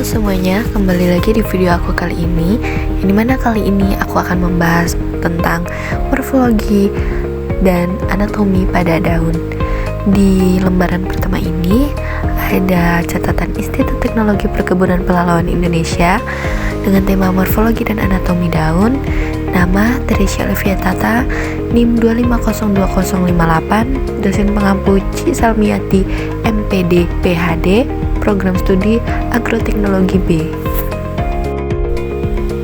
Halo semuanya, kembali lagi di video aku kali ini. Yang dimana kali ini aku akan membahas tentang morfologi dan anatomi pada daun. Di lembaran pertama ini ada catatan Institut Teknologi Perkebunan Pelalawan Indonesia dengan tema morfologi dan anatomi daun. Nama Teresia Olivia Tata, NIM 2502058, dosen pengampu C. Salmiati, MPD, PhD, Program Studi Agroteknologi B.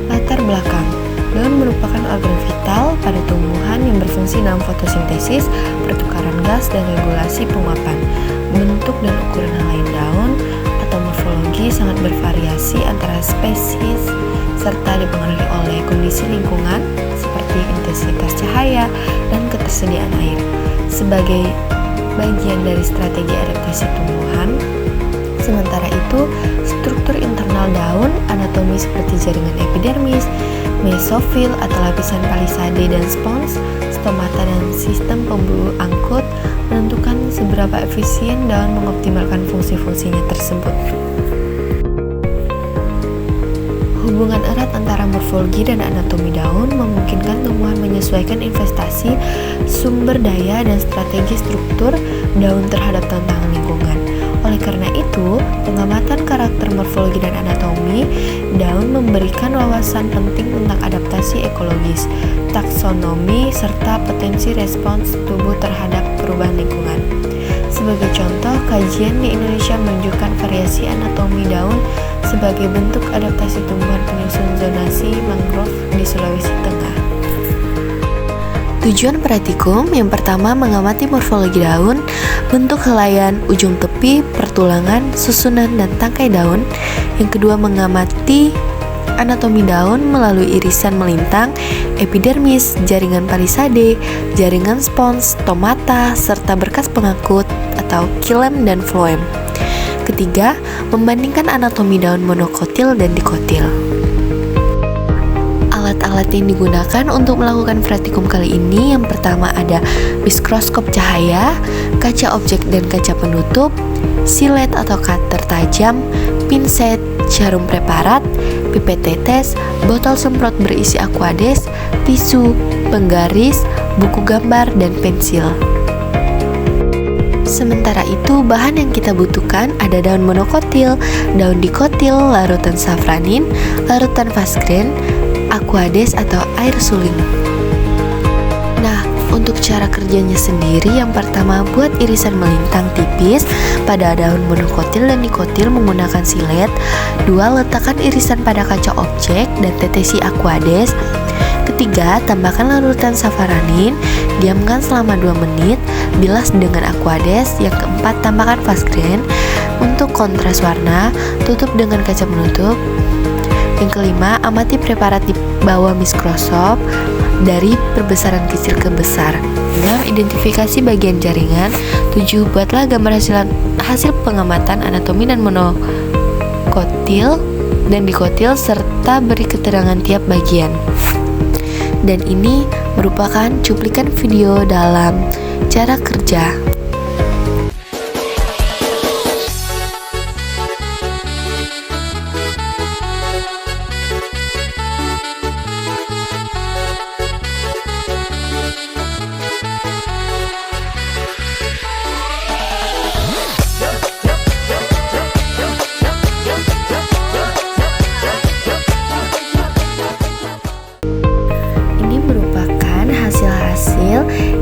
Latar belakang. Daun merupakan organ vital pada tumbuhan yang berfungsi dalam fotosintesis, pertukaran gas, dan regulasi penguapan. Bentuk dan ukuran helai daun atau morfologi sangat bervariasi antara spesies serta dipengaruhi oleh kondisi lingkungan seperti intensitas cahaya dan ketersediaan air. Sebagai bagian dari strategi adaptasi tumbuhan, sementara itu, struktur internal daun, anatomi seperti jaringan epidermis, mesofil atau lapisan palisade dan spons, stomata dan sistem pembuluh angkut menentukan seberapa efisien daun mengoptimalkan fungsi-fungsinya tersebut. Hubungan erat antara morfologi dan anatomi daun memungkinkan tumbuhan menyesuaikan investasi, sumber daya, dan strategi struktur daun terhadap tantangan lingkungan. Oleh karena itu, pengamatan karakter morfologi dan anatomi daun memberikan wawasan penting tentang adaptasi ekologis, taksonomi, serta potensi respons tubuh terhadap perubahan lingkungan. Sebagai contoh, kajian di Indonesia menunjukkan variasi anatomi daun sebagai bentuk adaptasi tumbuhan penyusun zonasi mangrove di Sulawesi Tengah. Tujuan praktikum yang pertama mengamati morfologi daun, bentuk helaian, ujung tepi, pertulangan, susunan, dan tangkai daun. Yang kedua mengamati anatomi daun melalui irisan melintang, epidermis, jaringan palisade, jaringan spons, stomata, serta berkas pengangkut atau xilem dan floem. Ketiga, membandingkan anatomi daun monokotil dan dikotil. Alat-alat yang digunakan untuk melakukan praktikum kali ini yang pertama ada mikroskop cahaya, kaca objek dan kaca penutup, silet atau cutter tajam, pinset, jarum preparat, pipet tetes, botol semprot berisi aquades, tisu, penggaris, buku gambar, dan pensil. Sementara itu, bahan yang kita butuhkan ada daun monokotil, daun dikotil, larutan safranin, larutan fasgren, aquades atau air suling. Nah, untuk cara kerjanya sendiri, yang pertama buat irisan melintang tipis pada daun monokotil dan dikotil menggunakan silet. Dua, letakkan irisan pada kaca objek dan tetesi aquades. Ketiga, tambahkan larutan safranin, diamkan selama 2 menit, bilas dengan aquades. Yang keempat, tambahkan fasgren untuk kontras warna, tutup dengan kaca penutup. Yang kelima, amati preparat di bawah mikroskop dari perbesaran kecil ke besar. 6. Identifikasi bagian jaringan. 7. Buatlah gambar hasil pengamatan anatomi dan monokotil dan dikotil serta beri keterangan tiap bagian. Dan ini merupakan cuplikan video dalam cara kerja.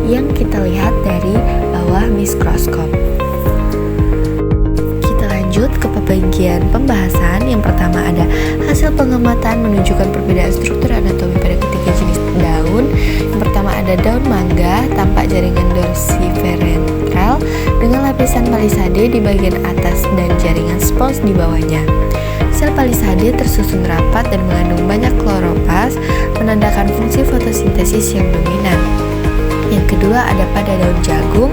Yang kita lihat dari bawah mikroskop. Kita lanjut ke bagian pembahasan. Yang pertama ada hasil pengamatan menunjukkan perbedaan struktur anatomi pada ketiga jenis daun. Yang pertama ada daun mangga, tampak jaringan dorsiventral dengan lapisan palisade di bagian atas dan jaringan spons di bawahnya. Sel palisade tersusun rapat dan mengandung banyak kloroplast, menandakan fungsi fotosintesis yang dominan. Yang kedua ada pada daun jagung,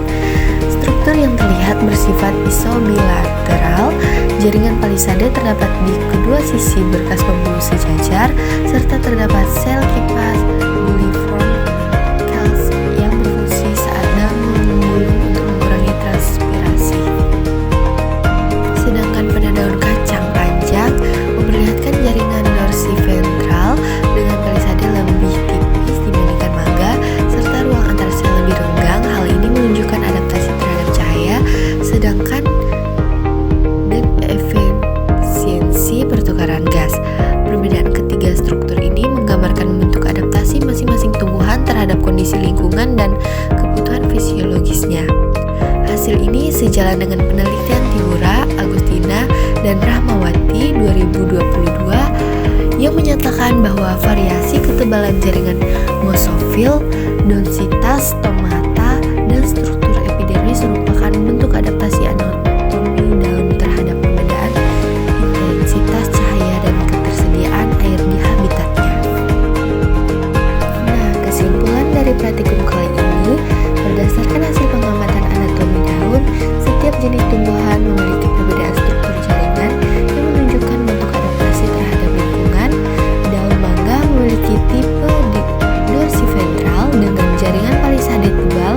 struktur yang terlihat bersifat isobilateral, jaringan palisade terdapat di kedua sisi berkas pembuluh sejajar, serta terdapat sel kipas buliform cells yang berfungsi saat daun membulung untuk mengurangi transpirasi. Sedangkan pada daun kacang panjang, sejalan dengan penelitian Tiura, Agustina, dan Rahmawati 2022 yang menyatakan bahwa variasi ketebalan jaringan mosofil, densitas stomata, dan struktur epidermis merupakan bentuk adaptasi anatomi daun terhadap perbedaan intensitas cahaya dan ketersediaan air di habitatnya. Nah, kesimpulan dari praktikum kali ini, berdasarkan hasil pengamatan anatomi daun, setiap jenis tumbuhan memiliki perbedaan struktur jaringan yang menunjukkan bentuk adaptasi terhadap lingkungan. Daun mangga memiliki tipe dorsiventral dengan jaringan palisade tebal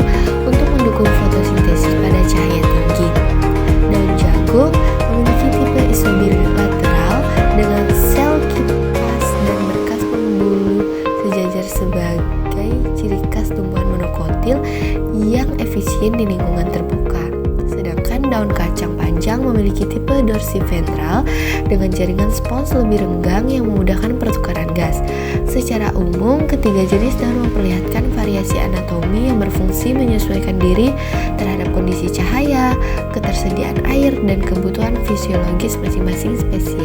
untuk mendukung fotosintesis pada cahaya tinggi. Daun jagung memiliki tipe isobilateral dengan sel kipas dan berkas pembuluh sejajar sebagai ciri khas tumbuhan monokotil yang efisien di lingkungan terbuka. Sedangkan daun kacang panjang memiliki tipe dorsiventral dengan jaringan spons lebih renggang yang memudahkan pertukaran gas. Secara umum, ketiga jenis daun memperlihatkan variasi anatomi yang berfungsi menyesuaikan diri terhadap kondisi cahaya, ketersediaan air, dan kebutuhan fisiologis masing-masing spesies.